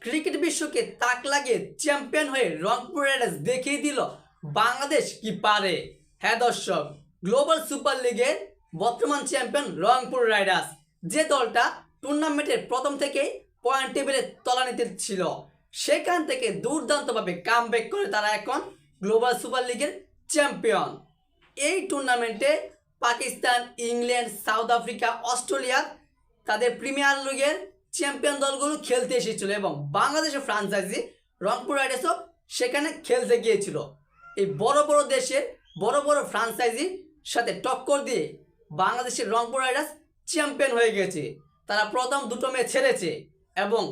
Cricket বিশ্বকে তাক লাগিয়ে চ্যাম্পিয়ন হয়ে রংপুর রাইডার্স দেখিয়ে দিল বাংলাদেশ কি পারে। হ্যাঁ দর্শক, গ্লোবাল সুপার লিগের বর্তমান চ্যাম্পিয়ন রংপুর রাইডার্স, যে দলটা টুর্নামেন্টের প্রথম থেকেই পয়েন্ট টেবিলের তলানিতে ছিল, সেখান থেকে দুর্দান্তভাবে কামব্যাক করে তারা এখন গ্লোবাল সুপার লিগের চ্যাম্পিয়ন। এই টুর্নামেন্টে Pakistan, England, south Africa, Australia তাদের প্রিমিয়ার লিগের চ্যাম্পিয়ন দলগুলো খেলতে এসেছিল এবং বাংলাদেশের ফ্রাঞ্চাইজি রংপুর রাইডার্সও সেখানে খেলতে গিয়েছিল। এই বড় বড় দেশের বড় বড় ফ্রাঞ্চাইজির সাথে টক্কর দিয়ে বাংলাদেশের রংপুর রাইডার্স চ্যাম্পিয়ন হয়ে গেছে। তারা প্রথম দুটো ম্যাচ ছেড়েছে এবং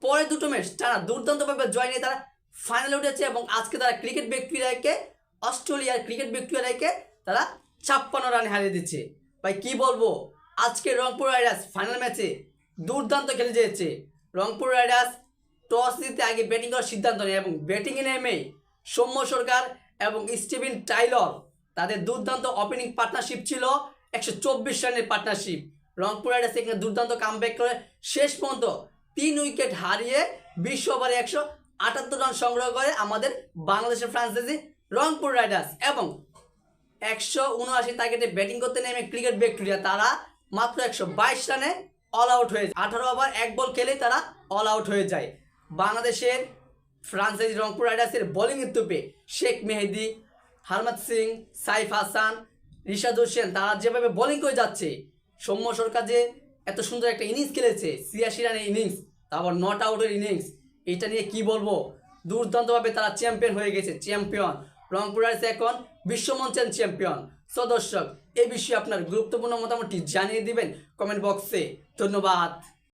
পরে দুটো ম্যাচ তারা দুর্দান্তভাবে জয় নিয়ে তারা ফাইনালে উঠেছে এবং আজকে তারা ক্রিকেট ভিক্টোরিয়াকে অস্ট্রেলিয়ার ক্রিকেট ভিক্টোরিয়াকে তারা 56 রানে হারিয়ে দিচ্ছে। ভাই কি বলবো, আজকে রংপুর রাইডার্স ফাইনাল ম্যাচে দুর্দান্ত খেলে যেয়েছে। রংপুর রাইডার্স টস জিতে আগে ব্যাটিং করার সিদ্ধান্ত নেয় এবং ব্যাটিংয়ে নেমেই সৌম্য সরকার এবং স্টিভেন টাইলর তাদের দুর্দান্ত ওপেনিং পার্টনারশিপ ছিল 124 রানের পার্টনারশিপ। রংপুর রাইডার্স এখানে দুর্দান্ত কামব্যাক করে শেষ পর্যন্ত 3 উইকেট হারিয়ে 20 ওভারে 178 রান সংগ্রহ করে আমাদের বাংলাদেশের ফ্রাঞ্চাইজি রংপুর রাইডার্স এবং 179 টার্গেটে ব্যাটিং করতে নেমে ক্রিকেট ভিক্টোরিয়া তারা মাত্র 122 রানে অল আউট হয়ে যায়। 18 ওভার 1 বল খেলেই তারা অল আউট হয়ে যায়। বাংলাদেশের ফ্রাঞ্চাইজি রংপুর রাইডার্সের বোলিংয়ের তোপে শেখ মেহেদি, হারমাদ সিং, সাইফ হাসান, রিশাদ হোসেন তারা যেভাবে বোলিং করে যাচ্ছে, সৌম্য সরকার যে এত সুন্দর একটা ইনিংস খেলেছে, 86 রানের ইনিংস, তারপর নট আউটের ইনিংস, এটা নিয়ে কি বলবো, দুর্দান্তভাবে তারা চ্যাম্পিয়ন হয়ে গেছে। চ্যাম্পিয়ন রংপুর রাইডার্স এখন বিশ্বমঞ্চের চ্যাম্পিয়ন। সো দর্শক, এই বিষয়ে আপনার গুরুত্বপূর্ণ মতামতটি জানিয়ে দিবেন কমেন্ট বক্সে। ধন্যবাদ।